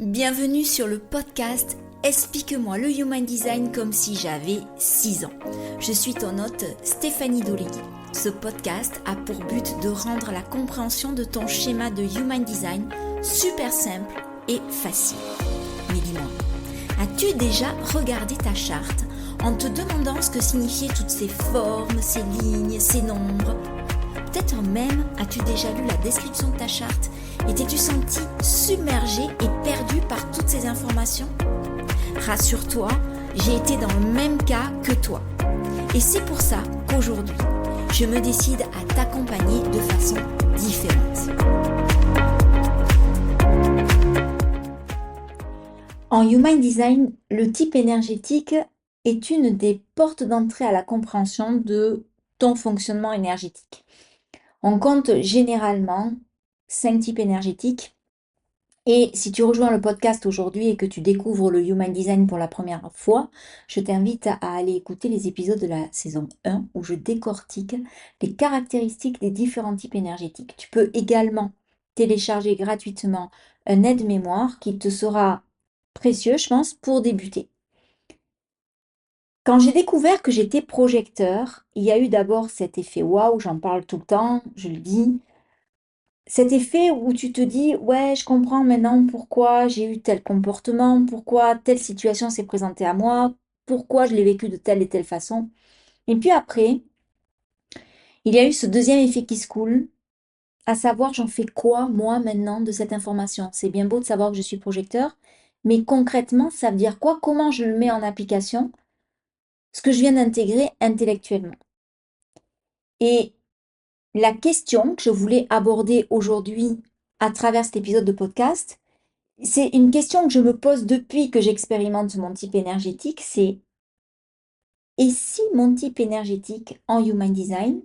Bienvenue sur le podcast Explique-moi le Human Design comme si j'avais 6 ans. Je suis ton hôte Stéphanie Dolegui. Ce podcast a pour but de rendre la compréhension de ton schéma de Human Design super simple et facile. Mais dis-moi, as-tu déjà regardé ta charte en te demandant ce que signifiaient toutes ces formes, ces lignes, ces nombres ? Peut-être même as-tu déjà lu la description de ta charte et t'es-tu senti submergé et perdu par toutes ces informations ? Rassure-toi, j'ai été dans le même cas que toi. Et c'est pour ça qu'aujourd'hui, je me décide à t'accompagner de façon différente. En Human Design, le type énergétique est une des portes d'entrée à la compréhension de ton fonctionnement énergétique. On compte généralement 5 types énergétiques. Et si tu rejoins le podcast aujourd'hui et que tu découvres le Human Design pour la première fois, je t'invite à aller écouter les épisodes de la saison 1 où je décortique les caractéristiques des différents types énergétiques. Tu peux également télécharger gratuitement un aide-mémoire qui te sera précieux, je pense, pour débuter. Quand j'ai découvert que j'étais projecteur, il y a eu d'abord cet effet waouh, j'en parle tout le temps, je le dis. Cet effet où tu te dis, ouais, je comprends maintenant pourquoi j'ai eu tel comportement, pourquoi telle situation s'est présentée à moi, pourquoi je l'ai vécu de telle et telle façon. Et puis après, il y a eu ce deuxième effet qui se coule, à savoir, j'en fais quoi, moi, maintenant, de cette information. C'est bien beau de savoir que je suis projecteur, mais concrètement, ça veut dire quoi? Comment je le mets en application, ce que je viens d'intégrer intellectuellement. Et la question que je voulais aborder aujourd'hui à travers cet épisode de podcast, c'est une question que je me pose depuis que j'expérimente mon type énergétique, c'est et si mon type énergétique en Human Design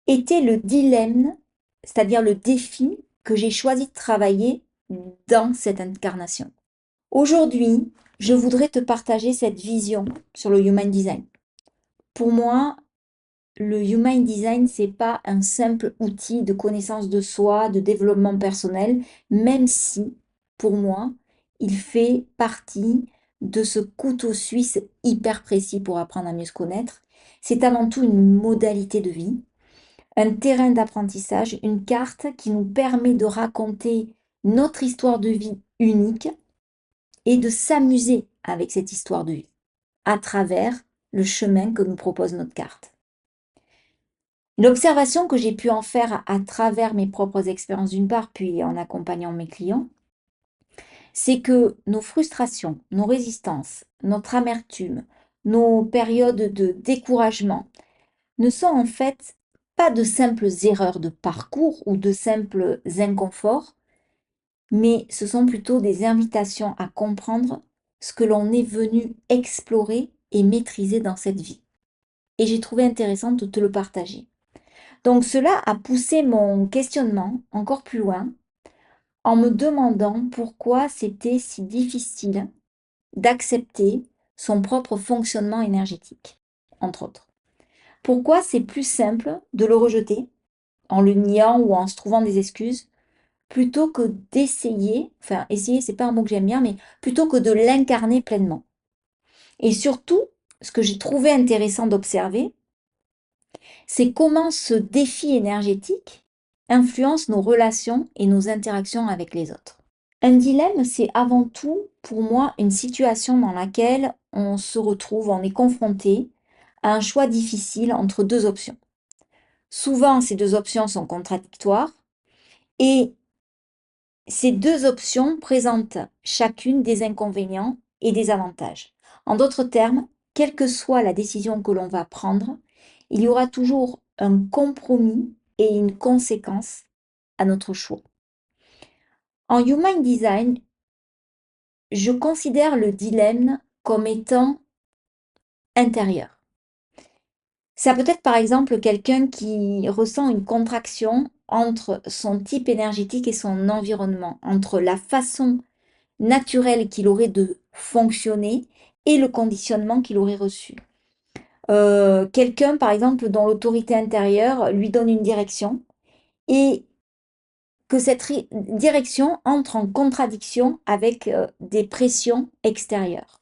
était le dilemme, c'est-à-dire le défi que j'ai choisi de travailler dans cette incarnation. Aujourd'hui, je voudrais te partager cette vision sur le Human Design. Pour moi, le Human Design, c'est pas un simple outil de connaissance de soi, de développement personnel, même si, pour moi, il fait partie de ce couteau suisse hyper précis pour apprendre à mieux se connaître. C'est avant tout une modalité de vie, un terrain d'apprentissage, une carte qui nous permet de raconter notre histoire de vie unique et de s'amuser avec cette histoire de vie à travers le chemin que nous propose notre carte. L'observation que j'ai pu en faire à travers mes propres expériences d'une part, puis en accompagnant mes clients, c'est que nos frustrations, nos résistances, notre amertume, nos périodes de découragement ne sont en fait pas de simples erreurs de parcours ou de simples inconforts, mais ce sont plutôt des invitations à comprendre ce que l'on est venu explorer et maîtriser dans cette vie. Et j'ai trouvé intéressant de te le partager. Donc cela a poussé mon questionnement encore plus loin en me demandant pourquoi c'était si difficile d'accepter son propre fonctionnement énergétique, entre autres. Pourquoi c'est plus simple de le rejeter en le niant ou en se trouvant des excuses plutôt que d'essayer, enfin essayer c'est pas un mot que j'aime bien, mais plutôt que de l'incarner pleinement. Et surtout, ce que j'ai trouvé intéressant d'observer, c'est comment ce défi énergétique influence nos relations et nos interactions avec les autres. Un dilemme, c'est avant tout, pour moi, une situation dans laquelle on se retrouve, on est confronté à un choix difficile entre deux options. Souvent, ces deux options sont contradictoires et ces deux options présentent chacune des inconvénients et des avantages. En d'autres termes, quelle que soit la décision que l'on va prendre, il y aura toujours un compromis et une conséquence à notre choix. En Human Design, je considère le dilemme comme étant intérieur. Ça peut être par exemple quelqu'un qui ressent une contraction entre son type énergétique et son environnement, entre la façon naturelle qu'il aurait de fonctionner et le conditionnement qu'il aurait reçu. Quelqu'un par exemple dont l'autorité intérieure lui donne une direction et que cette direction entre en contradiction avec des pressions extérieures.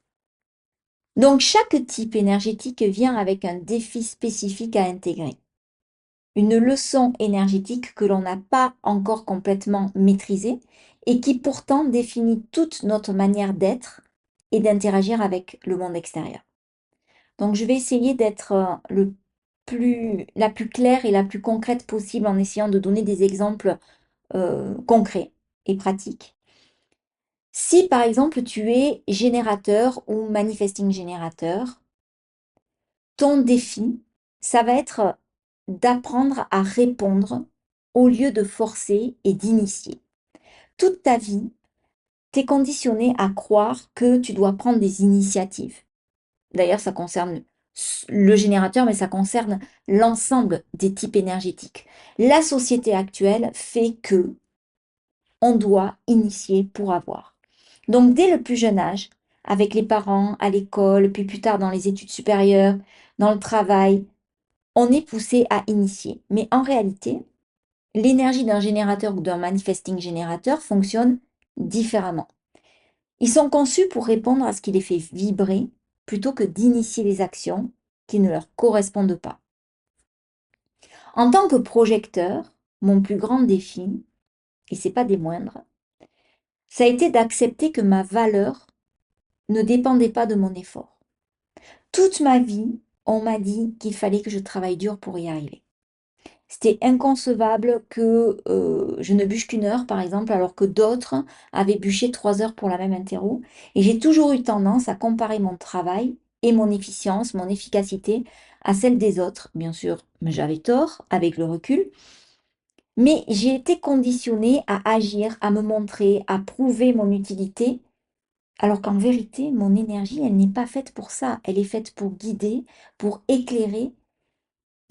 Donc chaque type énergétique vient avec un défi spécifique à intégrer. Une leçon énergétique que l'on n'a pas encore complètement maîtrisée et qui pourtant définit toute notre manière d'être et d'interagir avec le monde extérieur. Donc je vais essayer d'être la plus claire et la plus concrète possible en essayant de donner des exemples concrets et pratiques. Si par exemple tu es générateur ou manifesting générateur, ton défi, ça va être d'apprendre à répondre au lieu de forcer et d'initier. Toute ta vie, tu es conditionné à croire que tu dois prendre des initiatives. D'ailleurs, ça concerne le générateur, mais ça concerne l'ensemble des types énergétiques. La société actuelle fait que on doit initier pour avoir. Donc, dès le plus jeune âge, avec les parents, à l'école, puis plus tard dans les études supérieures, dans le travail, on est poussé à initier. Mais en réalité, l'énergie d'un générateur ou d'un manifesting générateur fonctionne différemment. Ils sont conçus pour répondre à ce qui les fait vibrer plutôt que d'initier les actions qui ne leur correspondent pas. En tant que projecteur, mon plus grand défi, et c'est pas des moindres, ça a été d'accepter que ma valeur ne dépendait pas de mon effort. Toute ma vie, on m'a dit qu'il fallait que je travaille dur pour y arriver. C'était inconcevable que je ne bûche qu'1 heure, par exemple, alors que d'autres avaient bûché 3 heures pour la même interro. Et j'ai toujours eu tendance à comparer mon travail et mon efficience, mon efficacité à celle des autres. Bien sûr, j'avais tort avec le recul, mais j'ai été conditionnée à agir, à me montrer, à prouver mon utilité, alors qu'en vérité, mon énergie, elle n'est pas faite pour ça. Elle est faite pour guider, pour éclairer,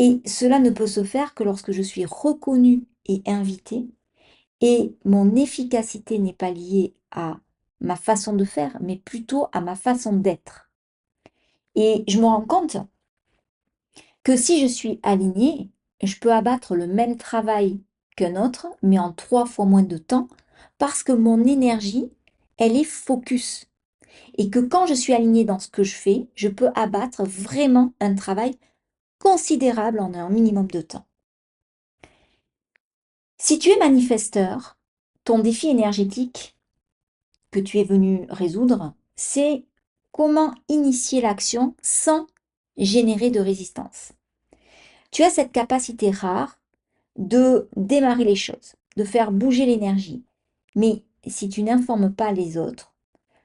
et cela ne peut se faire que lorsque je suis reconnue et invitée, et mon efficacité n'est pas liée à ma façon de faire, mais plutôt à ma façon d'être. Et je me rends compte que si je suis alignée, je peux abattre le même travail qu'un autre, mais en 3 fois moins de temps, parce que mon énergie, elle est focus. Et que quand je suis alignée dans ce que je fais, je peux abattre vraiment un travail considérable en un minimum de temps. Si tu es manifesteur, ton défi énergétique que tu es venu résoudre, c'est comment initier l'action sans générer de résistance. Tu as cette capacité rare de démarrer les choses, de faire bouger l'énergie. Mais si tu n'informes pas les autres,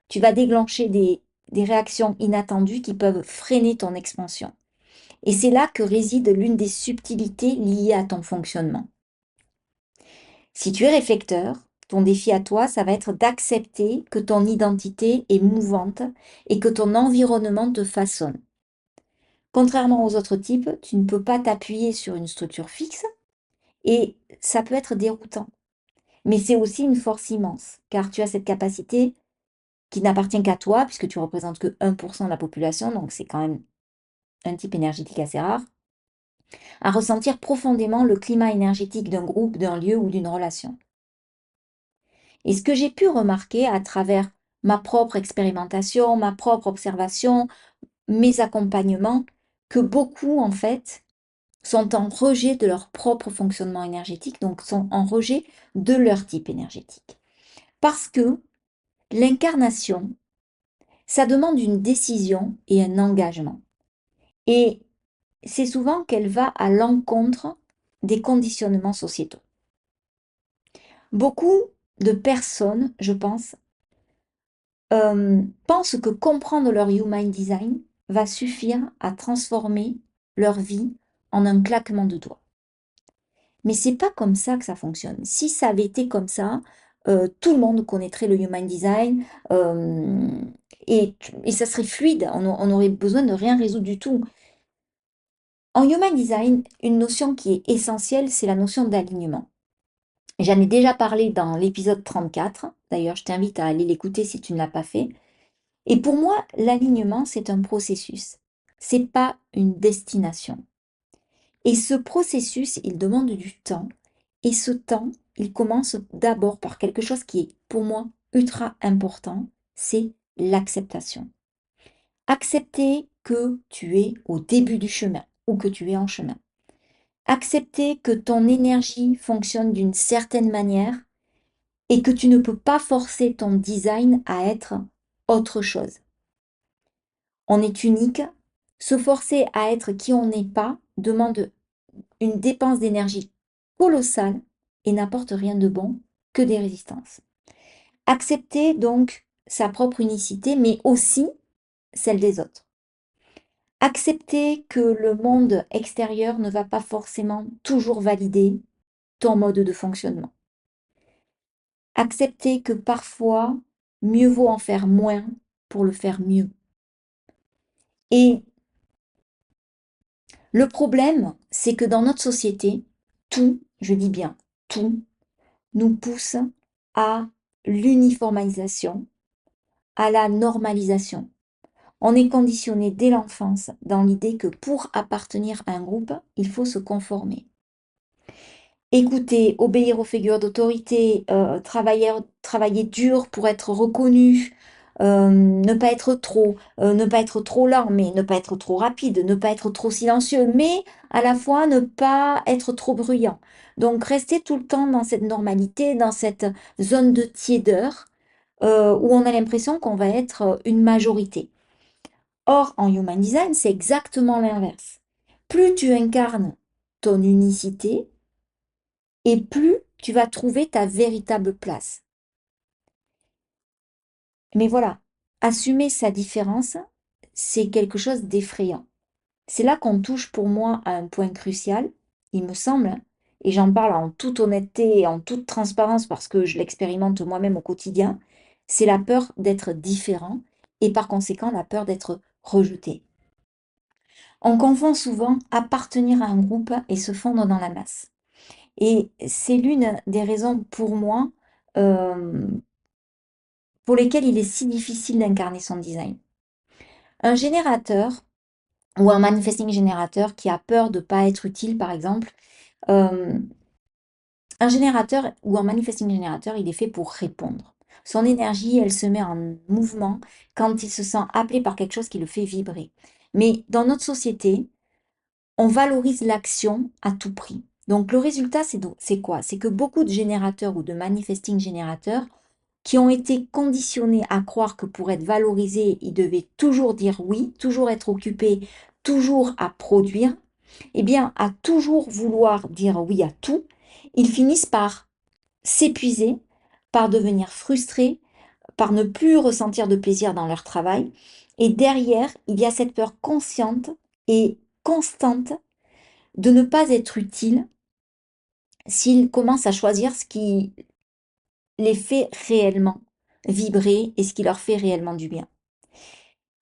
tu vas déclencher des réactions inattendues qui peuvent freiner ton expansion. Et c'est là que réside l'une des subtilités liées à ton fonctionnement. Si tu es réflecteur, ton défi à toi, ça va être d'accepter que ton identité est mouvante et que ton environnement te façonne. Contrairement aux autres types, tu ne peux pas t'appuyer sur une structure fixe et ça peut être déroutant. Mais c'est aussi une force immense, car tu as cette capacité qui n'appartient qu'à toi, puisque tu représentes que 1% de la population, donc c'est quand même un type énergétique assez rare, à ressentir profondément le climat énergétique d'un groupe, d'un lieu ou d'une relation. Et ce que j'ai pu remarquer à travers ma propre expérimentation, ma propre observation, mes accompagnements, que beaucoup en fait sont en rejet de leur propre fonctionnement énergétique, donc sont en rejet de leur type énergétique. Parce que l'incarnation, ça demande une décision et un engagement. Et c'est souvent qu'elle va à l'encontre des conditionnements sociétaux. Beaucoup de personnes, je pense, pensent que comprendre leur Human Design va suffire à transformer leur vie en un claquement de doigts. Mais c'est pas comme ça que ça fonctionne. Si ça avait été comme ça, tout le monde connaîtrait le Human Design et ça serait fluide. On aurait besoin de rien résoudre du tout. En Human Design, une notion qui est essentielle, c'est la notion d'alignement. J'en ai déjà parlé dans l'épisode 34. D'ailleurs, je t'invite à aller l'écouter si tu ne l'as pas fait. Et pour moi, l'alignement, c'est un processus. C'est pas une destination. Et ce processus, il demande du temps Et ce temps, il commence d'abord par quelque chose qui est pour moi ultra important, c'est l'acceptation. Accepter que tu es au début du chemin ou que tu es en chemin. Accepter que ton énergie fonctionne d'une certaine manière et que tu ne peux pas forcer ton design à être autre chose. On est unique. Se forcer à être qui on n'est pas demande une dépense d'énergie colossale et n'apporte rien de bon que des résistances. Accepter donc sa propre unicité, mais aussi celle des autres. Accepter que le monde extérieur ne va pas forcément toujours valider ton mode de fonctionnement. Accepter que parfois, mieux vaut en faire moins pour le faire mieux. Et le problème, c'est que dans notre société, tout, je dis bien tout, nous pousse à l'uniformisation, à la normalisation. On est conditionné dès l'enfance dans l'idée que pour appartenir à un groupe, il faut se conformer. Écouter, obéir aux figures d'autorité, travailler dur pour être reconnu, ne pas être trop lent, mais ne pas être trop rapide, ne pas être trop silencieux, mais à la fois ne pas être trop bruyant. Donc rester tout le temps dans cette normalité, dans cette zone de tiédeur, où on a l'impression qu'on va être une majorité. Or, en Human Design, c'est exactement l'inverse. Plus tu incarnes ton unicité, et plus tu vas trouver ta véritable place. Mais voilà, assumer sa différence, c'est quelque chose d'effrayant. C'est là qu'on touche pour moi à un point crucial, il me semble, et j'en parle en toute honnêteté et en toute transparence parce que je l'expérimente moi-même au quotidien, c'est la peur d'être différent et par conséquent la peur d'être rejeté. On confond souvent appartenir à un groupe et se fondre dans la masse. Et c'est l'une des raisons pour moi euh, pour lesquelles il est si difficile d'incarner son design. Un générateur ou un manifesting générateur qui a peur de ne pas être utile, par exemple, euh, un générateur ou un manifesting générateur, il est fait pour répondre. Son énergie, elle se met en mouvement quand il se sent appelé par quelque chose qui le fait vibrer. Mais dans notre société, on valorise l'action à tout prix. Donc le résultat, c'est quoi? C'est que beaucoup de générateurs ou de manifesting générateurs qui ont été conditionnés à croire que pour être valorisés, ils devaient toujours dire oui, toujours être occupés, toujours à produire, eh bien, à toujours vouloir dire oui à tout, ils finissent par s'épuiser, par devenir frustrés, par ne plus ressentir de plaisir dans leur travail. Et derrière, il y a cette peur consciente et constante de ne pas être utile s'ils commencent à choisir ce qui les fait réellement vibrer et ce qui leur fait réellement du bien.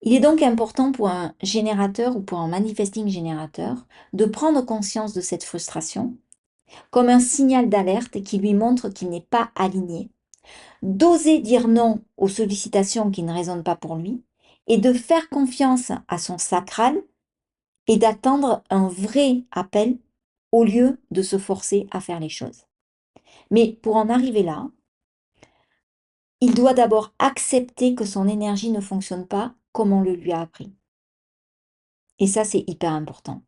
Il est donc important pour un générateur ou pour un manifesting générateur de prendre conscience de cette frustration comme un signal d'alerte qui lui montre qu'il n'est pas aligné, d'oser dire non aux sollicitations qui ne résonnent pas pour lui et de faire confiance à son sacral et d'attendre un vrai appel au lieu de se forcer à faire les choses. Mais pour en arriver là, il doit d'abord accepter que son énergie ne fonctionne pas comme on le lui a appris. Et ça, c'est hyper important.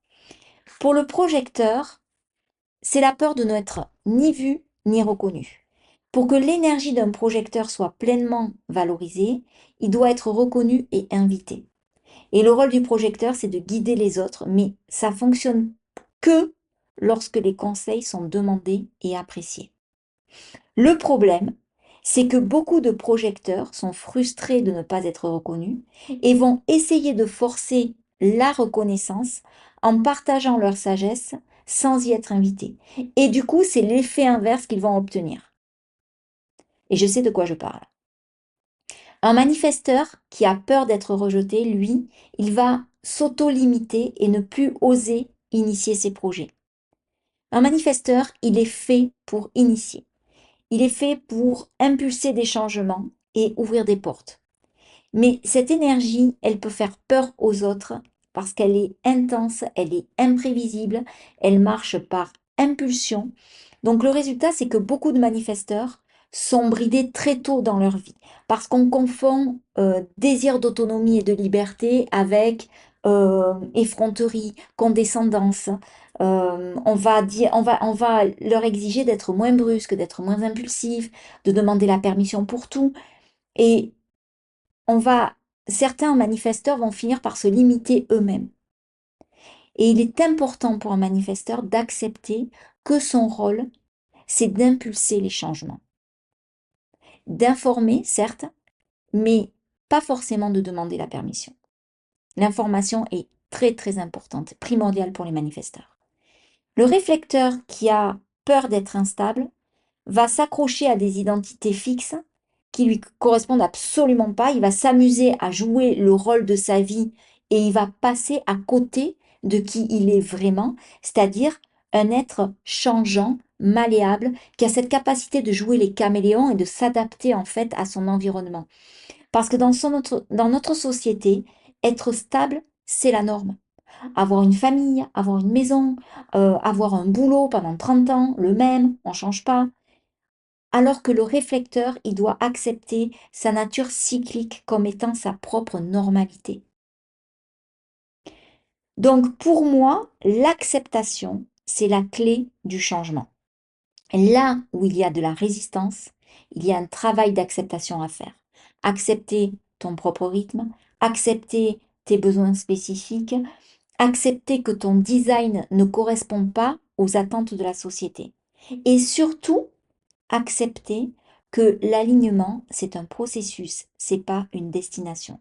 Pour le projecteur, c'est la peur de n'être ni vu ni reconnu. Pour que l'énergie d'un projecteur soit pleinement valorisée, il doit être reconnu et invité. Et le rôle du projecteur, c'est de guider les autres, mais ça fonctionne que lorsque les conseils sont demandés et appréciés. Le problème, c'est que beaucoup de projecteurs sont frustrés de ne pas être reconnus et vont essayer de forcer la reconnaissance en partageant leur sagesse sans y être invités. Et du coup, c'est l'effet inverse qu'ils vont obtenir. Et je sais de quoi je parle. Un manifesteur qui a peur d'être rejeté, lui, il va s'auto-limiter et ne plus oser initier ses projets. Un manifesteur, il est fait pour initier. Il est fait pour impulser des changements et ouvrir des portes. Mais cette énergie, elle peut faire peur aux autres parce qu'elle est intense, elle est imprévisible, elle marche par impulsion. Donc le résultat, c'est que beaucoup de manifesteurs sont bridés très tôt dans leur vie parce qu'on confond désir d'autonomie et de liberté avec effronterie, condescendance. On va leur exiger d'être moins brusque, d'être moins impulsif, de demander la permission pour tout. Et on va, certains manifesteurs vont finir par se limiter eux-mêmes. Et il est important pour un manifesteur d'accepter que son rôle, c'est d'impulser les changements, d'informer, certes, mais pas forcément de demander la permission. L'information est très très importante, primordiale pour les manifesteurs. Le réflecteur qui a peur d'être instable va s'accrocher à des identités fixes qui lui correspondent absolument pas. Il va s'amuser à jouer le rôle de sa vie et il va passer à côté de qui il est vraiment, c'est-à-dire un être changeant, malléable, qui a cette capacité de jouer les caméléons et de s'adapter en fait à son environnement. Parce que dans notre société, être stable, c'est la norme. Avoir une famille, avoir une maison, avoir un boulot pendant 30 ans, le même, on ne change pas. Alors que le réflecteur, il doit accepter sa nature cyclique comme étant sa propre normalité. Donc pour moi, l'acceptation, c'est la clé du changement. Là où il y a de la résistance, il y a un travail d'acceptation à faire. Accepter ton propre rythme, accepter tes besoins spécifiques, accepter que ton design ne correspond pas aux attentes de la société. Et surtout, accepter que l'alignement, c'est un processus, c'est pas une destination.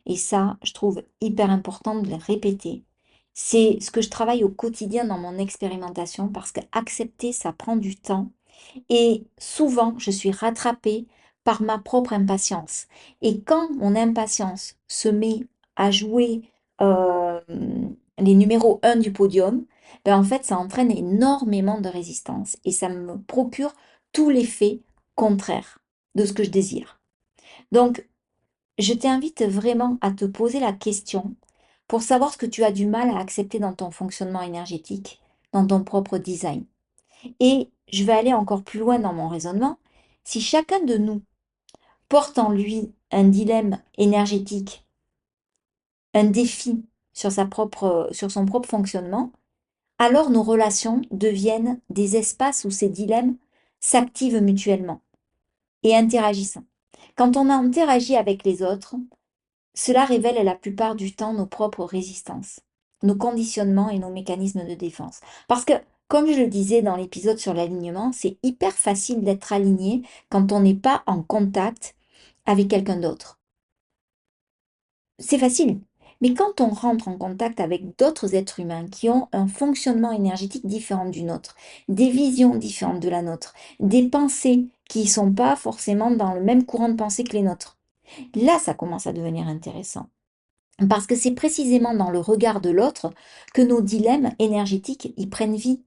Et ça, je trouve hyper important de le répéter. C'est ce que je travaille au quotidien dans mon expérimentation parce qu'accepter, ça prend du temps. Et souvent, je suis rattrapée par ma propre impatience. Et quand mon impatience se met à jouer euh, les numéros un du podium, ben en fait, ça entraîne énormément de résistance et ça me procure tout l'effet contraire de ce que je désire. Donc, je t'invite vraiment à te poser la question pour savoir ce que tu as du mal à accepter dans ton fonctionnement énergétique, dans ton propre design. Et je vais aller encore plus loin dans mon raisonnement. Si chacun de nous porte en lui un dilemme énergétique, un défi sur son propre fonctionnement, alors nos relations deviennent des espaces où ces dilemmes s'activent mutuellement et interagissent. Quand on interagit avec les autres, cela révèle la plupart du temps nos propres résistances, nos conditionnements et nos mécanismes de défense. Parce que, comme je le disais dans l'épisode sur l'alignement, c'est hyper facile d'être aligné quand on n'est pas en contact avec quelqu'un d'autre. C'est facile. Mais quand on rentre en contact avec d'autres êtres humains qui ont un fonctionnement énergétique différent du nôtre, des visions différentes de la nôtre, des pensées qui ne sont pas forcément dans le même courant de pensée que les nôtres, là, ça commence à devenir intéressant. Parce que c'est précisément dans le regard de l'autre que nos dilemmes énergétiques y prennent vie.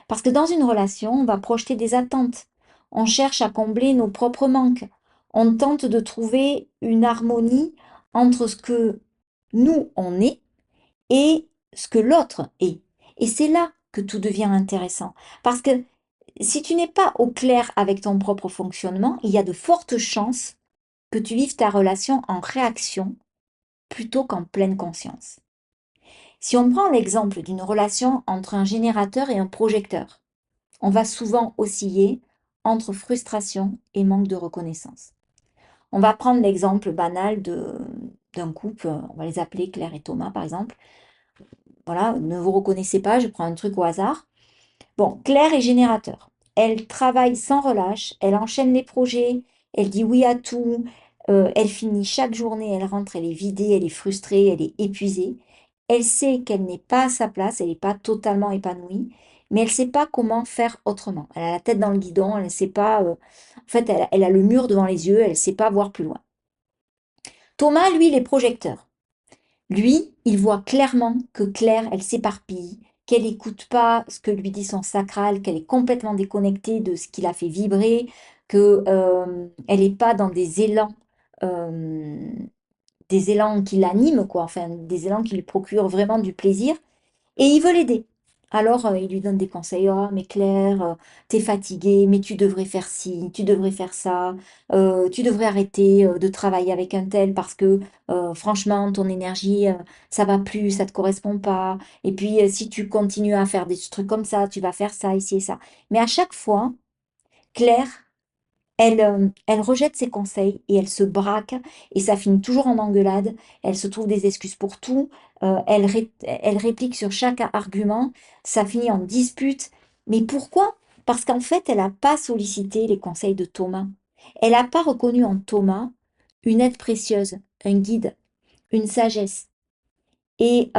Parce que dans une relation, on va projeter des attentes. On cherche à combler nos propres manques. On tente de trouver une harmonie entre ce que nous, on est et ce que l'autre est. Et c'est là que tout devient intéressant. Parce que si tu n'es pas au clair avec ton propre fonctionnement, il y a de fortes chances que tu vives ta relation en réaction plutôt qu'en pleine conscience. Si on prend l'exemple d'une relation entre un générateur et un projecteur, on va souvent osciller entre frustration et manque de reconnaissance. On va prendre l'exemple banal d'un couple, on va les appeler Claire et Thomas par exemple. Voilà, ne vous reconnaissez pas, je prends un truc au hasard. Bon, Claire est générateur. Elle travaille sans relâche, elle enchaîne les projets, elle dit oui à tout, elle finit chaque journée, elle rentre, elle est vidée, elle est frustrée, elle est épuisée. Elle sait qu'elle n'est pas à sa place, elle n'est pas totalement épanouie, mais elle ne sait pas comment faire autrement. Elle a la tête dans le guidon, elle ne sait pas. En fait, elle a le mur devant les yeux, elle ne sait pas voir plus loin. Thomas, lui, il est projecteur. Lui, il voit clairement que Claire, elle s'éparpille, qu'elle n'écoute pas ce que lui dit son sacral, qu'elle est complètement déconnectée de ce qui la fait vibrer, que elle n'est pas dans euh, des élans qui l'animent, quoi, enfin des élans qui lui procurent vraiment du plaisir. Et il veut l'aider. Alors, il lui donne des conseils: «Oh mais Claire, tu fatiguée, mais tu devrais faire ci, tu devrais faire ça, tu devrais arrêter, de travailler avec un tel parce que, franchement ton énergie, ça va plus, ça te correspond pas et puis, si tu continues à faire des trucs comme ça, tu vas faire ça, ici et ça». Mais à chaque fois, Claire elle rejette ses conseils et elle se braque et ça finit toujours en engueulade. Elle se trouve des excuses pour tout, elle réplique sur chaque argument, ça finit en dispute. Mais pourquoi? Parce qu'en fait, elle n'a pas sollicité les conseils de Thomas. Elle n'a pas reconnu en Thomas une aide précieuse, un guide, une sagesse. Et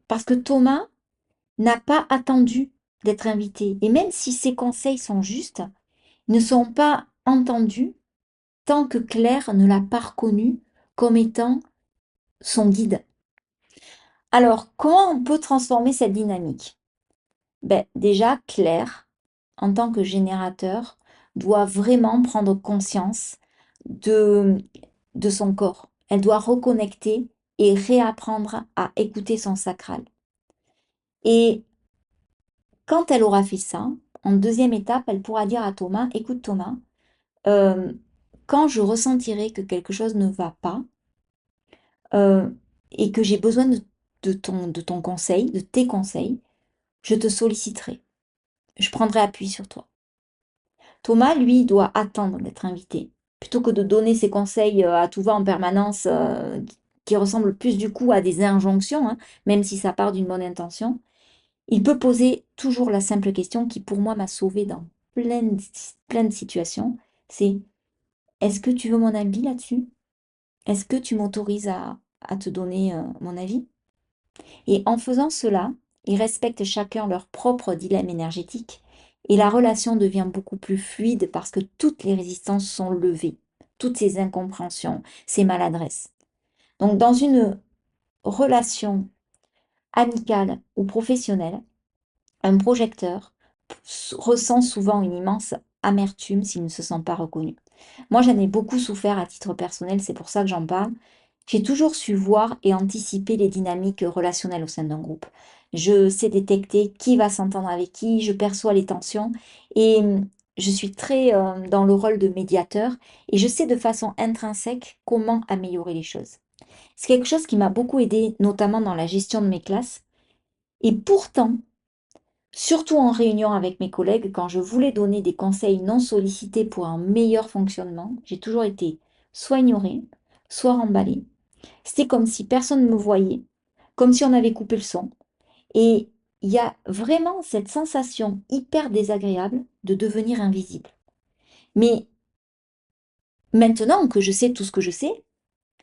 parce que Thomas n'a pas attendu d'être invité. Et même si ses conseils sont justes, ils ne sont pas entendus tant que Claire ne l'a pas reconnu comme étant son guide. Alors, comment on peut transformer cette dynamique? Ben, déjà, Claire, en tant que générateur, doit vraiment prendre conscience de, de son corps. Elle doit reconnecter et réapprendre à écouter son sacral. Et quand elle aura fait ça, en deuxième étape, elle pourra dire à Thomas, écoute Thomas, euh, quand je ressentirai que quelque chose ne va pas, euh, et que j'ai besoin de ton conseil, de tes conseils, je te solliciterai. Je prendrai appui sur toi. Thomas, lui, doit attendre d'être invité. Plutôt que de donner ses conseils à tout va en permanence, qui ressemblent plus du coup à des injonctions, hein, même si ça part d'une bonne intention, il peut poser toujours la simple question qui, pour moi, m'a sauvé dans plein de situations. C'est, est-ce que tu veux mon avis là-dessus? Est-ce que tu m'autorises à te donner mon avis? Et en faisant cela, ils respectent chacun leur propre dilemme énergétique et la relation devient beaucoup plus fluide parce que toutes les résistances sont levées, toutes ces incompréhensions, ces maladresses. Donc dans une relation amicale ou professionnelle, un projecteur ressent souvent une immense amertume s'il ne se sent pas reconnu. Moi, j'en ai beaucoup souffert à titre personnel, c'est pour ça que j'en parle. J'ai toujours su voir et anticiper les dynamiques relationnelles au sein d'un groupe. Je sais détecter qui va s'entendre avec qui, je perçois les tensions et je suis très dans le rôle de médiateur et je sais de façon intrinsèque comment améliorer les choses. C'est quelque chose qui m'a beaucoup aidé, notamment dans la gestion de mes classes. Et pourtant, surtout en réunion avec mes collègues, quand je voulais donner des conseils non sollicités pour un meilleur fonctionnement, j'ai toujours été soit ignorée, soit remballée. C'était comme si personne ne me voyait, comme si on avait coupé le son. Et il y a vraiment cette sensation hyper désagréable de devenir invisible. Mais maintenant que je sais tout ce que je sais,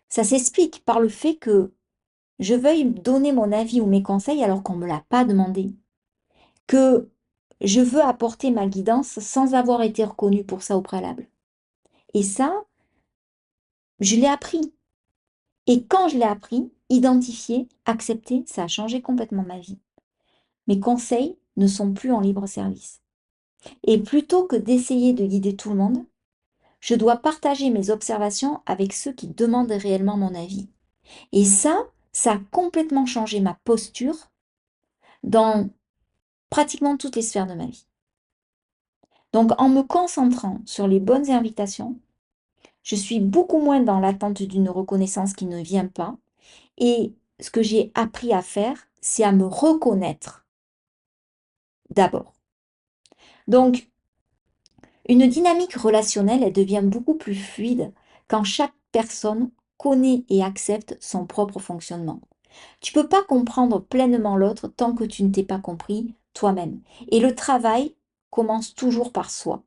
ça s'explique par le fait que je veuille donner mon avis ou mes conseils alors qu'on ne me l'a pas demandé. Que je veux apporter ma guidance sans avoir été reconnue pour ça au préalable. Et ça, je l'ai appris. Et quand je l'ai appris, identifié, accepté, ça a changé complètement ma vie. Mes conseils ne sont plus en libre service. Et plutôt que d'essayer de guider tout le monde, je dois partager mes observations avec ceux qui demandent réellement mon avis. Et ça a complètement changé ma posture dans pratiquement toutes les sphères de ma vie. Donc en me concentrant sur les bonnes invitations, je suis beaucoup moins dans l'attente d'une reconnaissance qui ne vient pas. Et ce que j'ai appris à faire, c'est à me reconnaître d'abord. Donc, une dynamique relationnelle, elle devient beaucoup plus fluide quand chaque personne connaît et accepte son propre fonctionnement. Tu ne peux pas comprendre pleinement l'autre tant que tu ne t'es pas compris toi-même. Et le travail commence toujours par soi.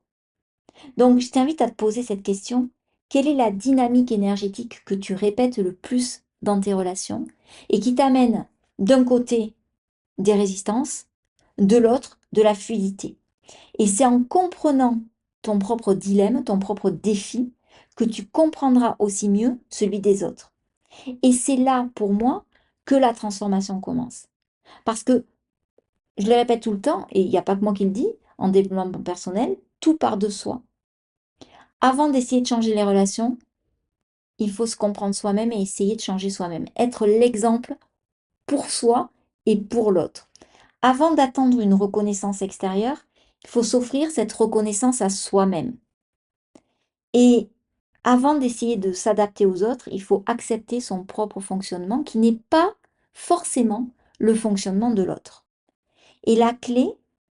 Donc, je t'invite à te poser cette question. Quelle est la dynamique énergétique que tu répètes le plus dans tes relations et qui t'amène d'un côté des résistances, de l'autre de la fluidité? Et c'est en comprenant ton propre dilemme, ton propre défi, que tu comprendras aussi mieux celui des autres. Et c'est là, pour moi, que la transformation commence. Parce que, je le répète tout le temps, et il n'y a pas que moi qui le dis, en développement personnel, tout part de soi. Avant d'essayer de changer les relations, il faut se comprendre soi-même et essayer de changer soi-même. Être l'exemple pour soi et pour l'autre. avant d'attendre une reconnaissance extérieure, il faut s'offrir cette reconnaissance à soi-même. Et avant d'essayer de s'adapter aux autres, il faut accepter son propre fonctionnement qui n'est pas forcément le fonctionnement de l'autre. Et la clé,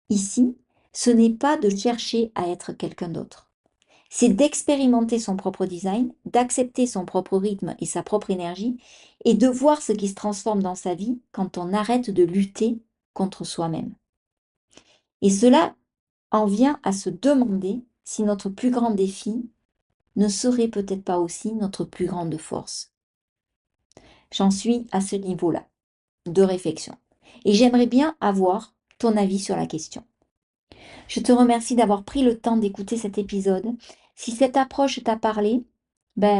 ici, ce n'est pas de chercher à être quelqu'un d'autre. C'est d'expérimenter son propre design, d'accepter son propre rythme et sa propre énergie, et de voir ce qui se transforme dans sa vie quand on arrête de lutter contre soi-même. Et cela en vient à se demander si notre plus grand défi ne serait peut-être pas aussi notre plus grande force. J'en suis à ce niveau-là de réflexion. Et j'aimerais bien avoir ton avis sur la question. Je te remercie d'avoir pris le temps d'écouter cet épisode. Si cette approche t'a parlé,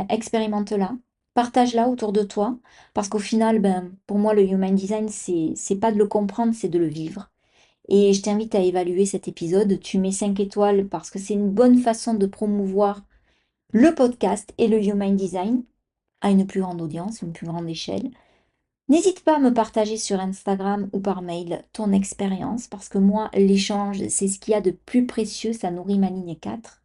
expérimente-la, partage-la autour de toi, parce qu'au final, pour moi, le Human Design, c'est pas de le comprendre, c'est de le vivre. Et je t'invite à évaluer cet épisode. Tu mets 5 étoiles parce que c'est une bonne façon de promouvoir le podcast et le Human Design à une plus grande audience, une plus grande échelle. N'hésite pas à me partager sur Instagram ou par mail ton expérience parce que moi, l'échange, c'est ce qu'il y a de plus précieux, ça nourrit ma ligne 4.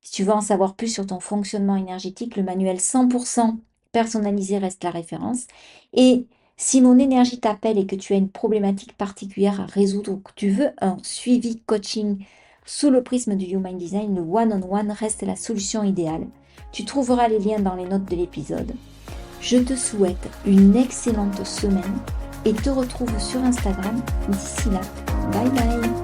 Si tu veux en savoir plus sur ton fonctionnement énergétique, le manuel 100% personnalisé reste la référence. Et si mon énergie t'appelle et que tu as une problématique particulière à résoudre ou que tu veux un suivi coaching sous le prisme du Human Design, le one-on-one reste la solution idéale. Tu trouveras les liens dans les notes de l'épisode. Je te souhaite une excellente semaine et te retrouve sur Instagram. D'ici là, bye bye.